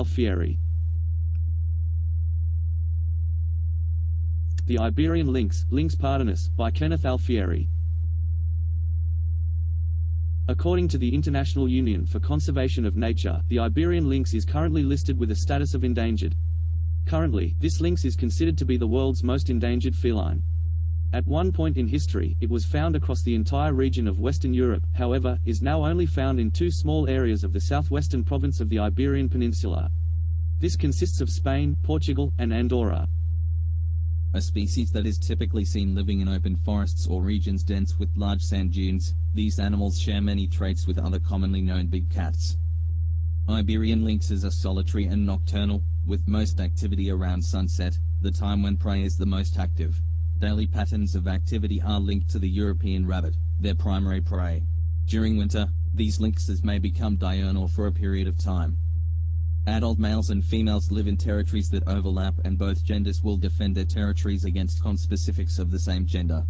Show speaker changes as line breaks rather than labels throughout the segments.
Alfieri. The Iberian Lynx, Lynx pardonus, by Kenneth Alfieri. According to the International Union for Conservation of Nature, the Iberian lynx is currently listed with a status of endangered. Currently, this lynx is considered to be the world's most endangered feline. At one point in history, it was found across the entire region of Western Europe, however, is now only found in 2 small areas of the southwestern province of the Iberian Peninsula. This consists of Spain, Portugal, and Andorra.
A species that is typically seen living in open forests or regions dense with large sand dunes, these animals share many traits with other commonly known big cats. Iberian lynxes are solitary and nocturnal, with most activity around sunset, the time when prey is the most active. Daily patterns of activity are linked to the European rabbit, their primary prey. During winter, these lynxes may become diurnal for a period of time. Adult males and females live in territories that overlap, and both genders will defend their territories against conspecifics of the same gender.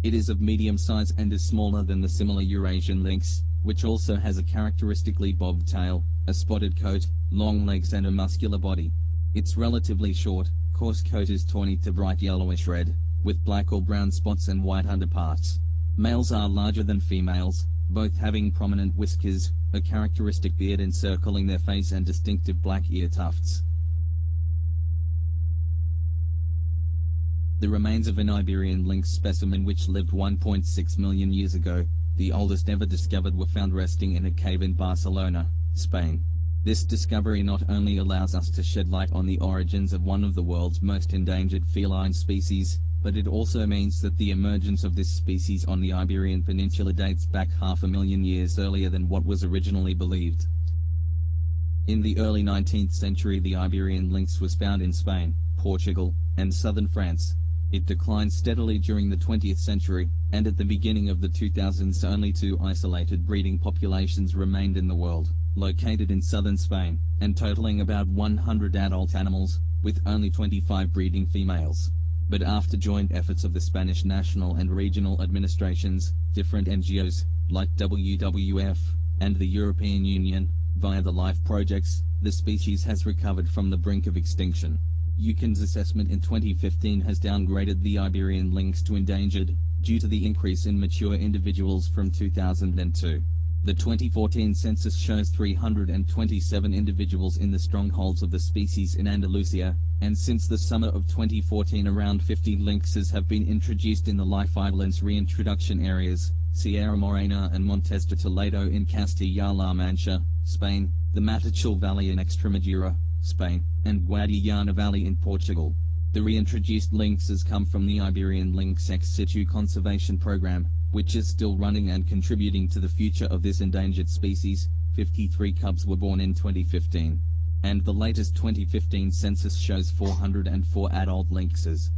It is of medium size and is smaller than the similar Eurasian lynx, which also has a characteristically bobbed tail, a spotted coat, long legs and a muscular body. Its relatively short, coarse coat is tawny to bright yellowish red, with black or brown spots and white underparts. Males are larger than females, both having prominent whiskers, a characteristic beard encircling their face and distinctive black ear tufts. The remains of an Iberian lynx specimen which lived 1.6 million years ago, the oldest ever discovered, were found resting in a cave in Barcelona, Spain. This discovery not only allows us to shed light on the origins of one of the world's most endangered feline species, but it also means that the emergence of this species on the Iberian Peninsula dates back 500,000 years earlier than what was originally believed. In the early 19th century, the Iberian lynx was found in Spain, Portugal, and southern France. It declined steadily during the 20th century, and at the beginning of the 2000s only 2 isolated breeding populations remained in the world, located in southern Spain, and totaling about 100 adult animals, with only 25 breeding females. But after joint efforts of the Spanish national and regional administrations, different NGOs, like WWF, and the European Union, via the LIFE projects, the species has recovered from the brink of extinction. UKIN's assessment in 2015 has downgraded the Iberian lynx to endangered, due to the increase in mature individuals from 2002. The 2014 census shows 327 individuals in the strongholds of the species in Andalusia, and since the summer of 2014 around 50 lynxes have been introduced in the Life Islands reintroduction areas, Sierra Morena and Montes de Toledo in Castilla-La Mancha, Spain, the Matichil Valley in Extremadura, Spain, and Guadiana Valley in Portugal. The reintroduced lynxes come from the Iberian Lynx ex situ conservation program, which is still running and contributing to the future of this endangered species. 53 cubs were born in 2015. And the latest 2015 census shows 404 adult lynxes.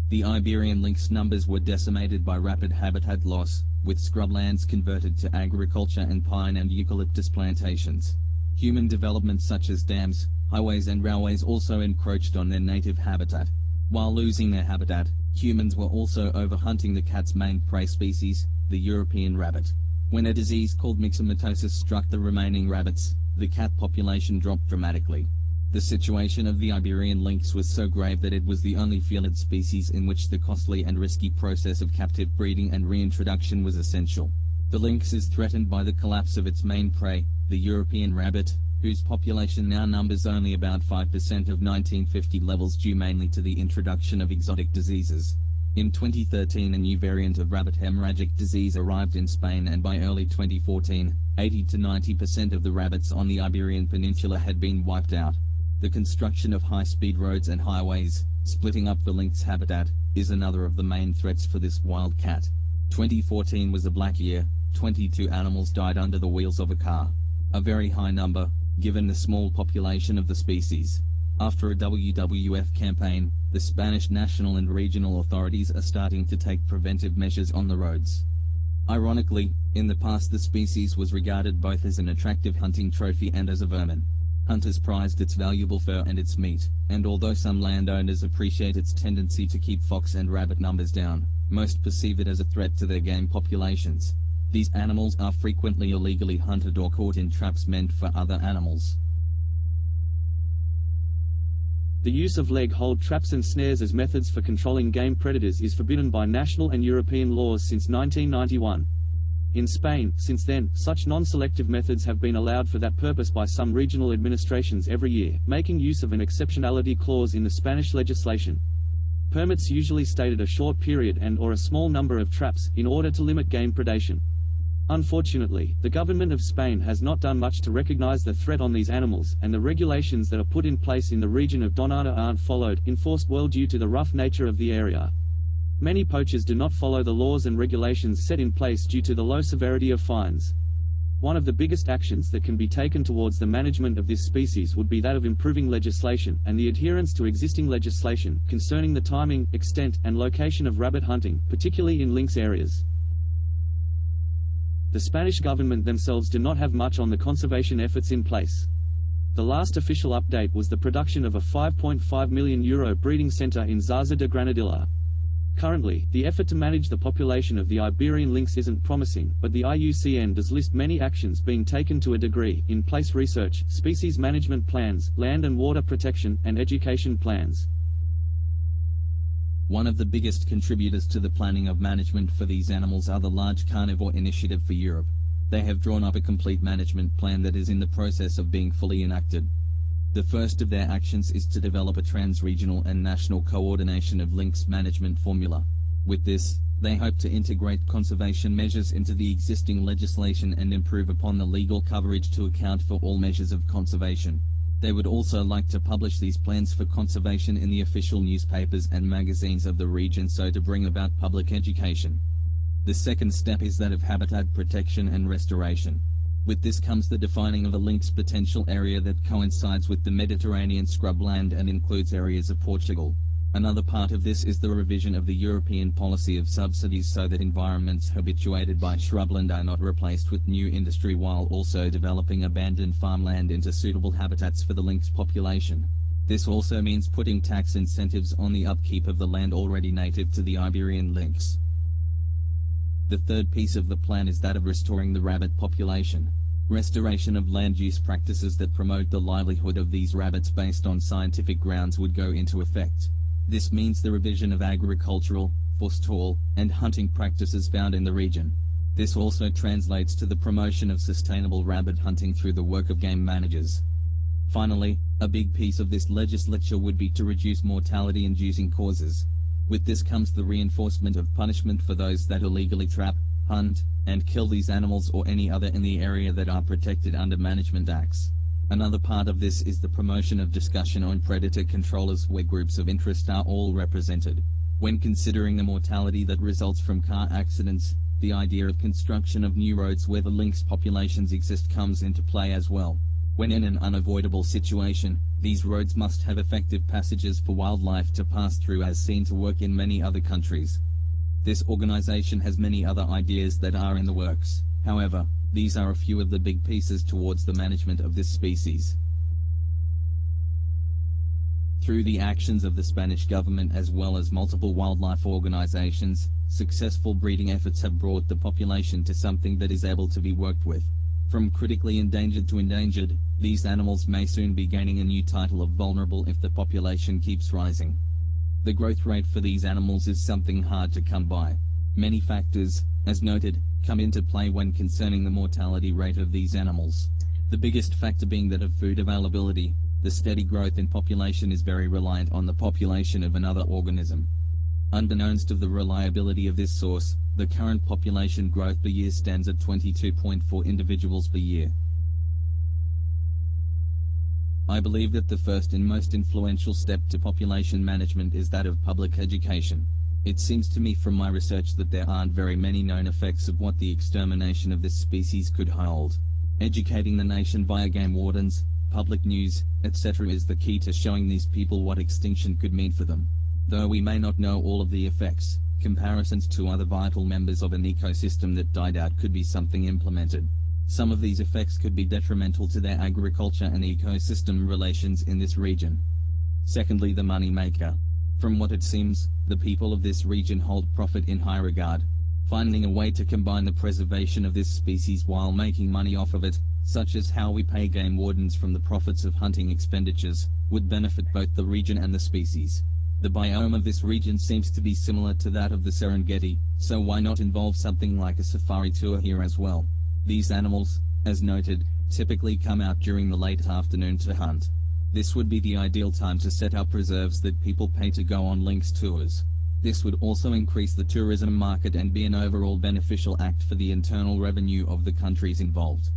The Iberian lynx numbers were decimated by rapid habitat loss, with scrublands converted to agriculture and pine and eucalyptus plantations. Human development such as dams, highways and railways also encroached on their native habitat. While losing their habitat, humans were also overhunting the cat's main prey species, the European rabbit. When a disease called myxomatosis struck the remaining rabbits, the cat population dropped dramatically. The situation of the Iberian lynx was so grave that it was the only felid species in which the costly and risky process of captive breeding and reintroduction was essential. The lynx is threatened by the collapse of its main prey, the European rabbit, whose population now numbers only about 5% of 1950 levels due mainly to the introduction of exotic diseases. In 2013 a new variant of rabbit hemorrhagic disease arrived in Spain, and by early 2014, 80 to 90% of the rabbits on the Iberian Peninsula had been wiped out. The construction of high-speed roads and highways, splitting up the lynx habitat, is another of the main threats for this wild cat. 2014 was a black year. 22 animals died under the wheels of a car. A very high number, given the small population of the species. After a WWF campaign, the Spanish national and regional authorities are starting to take preventive measures on the roads. Ironically, in the past the species was regarded both as an attractive hunting trophy and as a vermin. Hunters prized its valuable fur and its meat, and although some landowners appreciate its tendency to keep fox and rabbit numbers down, most perceive it as a threat to their game populations. These animals are frequently illegally hunted or caught in traps meant for other animals.
The use of leg-hold traps and snares as methods for controlling game predators is forbidden by national and European laws since 1991. In Spain, since then, such non-selective methods have been allowed for that purpose by some regional administrations every year, making use of an exceptionality clause in the Spanish legislation. Permits usually stated a short period and/or a small number of traps, in order to limit game predation. Unfortunately, the government of Spain has not done much to recognize the threat on these animals, and the regulations that are put in place in the region of Donada aren't enforced well due to the rough nature of the area. Many poachers do not follow the laws and regulations set in place due to the low severity of fines. One of the biggest actions that can be taken towards the management of this species would be that of improving legislation, and the adherence to existing legislation, concerning the timing, extent, and location of rabbit hunting, particularly in lynx areas. The Spanish government themselves do not have much on the conservation efforts in place. The last official update was the production of a €5.5 million breeding center in Zarza de Granadilla. Currently, the effort to manage the population of the Iberian lynx isn't promising, but the IUCN does list many actions being taken to a degree: in-place research, species management plans, land and water protection, and education plans.
One of the biggest contributors to the planning of management for these animals are the Large Carnivore Initiative for Europe. They have drawn up a complete management plan that is in the process of being fully enacted. The first of their actions is to develop a trans-regional and national coordination of lynx management formula. With this, they hope to integrate conservation measures into the existing legislation and improve upon the legal coverage to account for all measures of conservation. They would also like to publish these plans for conservation in the official newspapers and magazines of the region, so to bring about public education. The second step is that of habitat protection and restoration. With this comes the defining of a lynx potential area that coincides with the Mediterranean scrubland and includes areas of Portugal. Another part of this is the revision of the European policy of subsidies so that environments habituated by shrubland are not replaced with new industry, while also developing abandoned farmland into suitable habitats for the lynx population. This also means putting tax incentives on the upkeep of the land already native to the Iberian lynx. The third piece of the plan is that of restoring the rabbit population. Restoration of land use practices that promote the livelihood of these rabbits based on scientific grounds would go into effect. This means the revision of agricultural, forestall, and hunting practices found in the region. This also translates to the promotion of sustainable rabbit hunting through the work of game managers. Finally, a big piece of this legislature would be to reduce mortality-inducing causes. With this comes the reinforcement of punishment for those that illegally trap, hunt, and kill these animals or any other in the area that are protected under management acts. Another part of this is the promotion of discussion on predator controllers where groups of interest are all represented. When considering the mortality that results from car accidents, the idea of construction of new roads where the lynx populations exist comes into play as well. When in an unavoidable situation, these roads must have effective passages for wildlife to pass through, as seen to work in many other countries. This organization has many other ideas that are in the works. However, these are a few of the big pieces towards the management of this species. Through the actions of the Spanish government as well as multiple wildlife organizations, successful breeding efforts have brought the population to something that is able to be worked with. From critically endangered to endangered, these animals may soon be gaining a new title of vulnerable if the population keeps rising. The growth rate for these animals is something hard to come by. Many factors, as noted, come into play when concerning the mortality rate of these animals. The biggest factor being that of food availability. The steady growth in population is very reliant on the population of another organism. Unbeknownst of the reliability of this source, the current population growth per year stands at 22.4 individuals per year. I believe that the first and most influential step to population management is that of public education. It seems to me from my research that there aren't very many known effects of what the extermination of this species could hold. Educating the nation via game wardens, public news, etc. is the key to showing these people what extinction could mean for them. Though we may not know all of the effects, comparisons to other vital members of an ecosystem that died out could be something implemented. Some of these effects could be detrimental to their agriculture and ecosystem relations in this region. Secondly, the money maker. From what it seems, the people of this region hold profit in high regard. Finding a way to combine the preservation of this species while making money off of it, such as how we pay game wardens from the profits of hunting expenditures, would benefit both the region and the species. The biome of this region seems to be similar to that of the Serengeti, so why not involve something like a safari tour here as well? These animals, as noted, typically come out during the late afternoon to hunt. This would be the ideal time to set up reserves that people pay to go on lynx tours. This would also increase the tourism market and be an overall beneficial act for the internal revenue of the countries involved.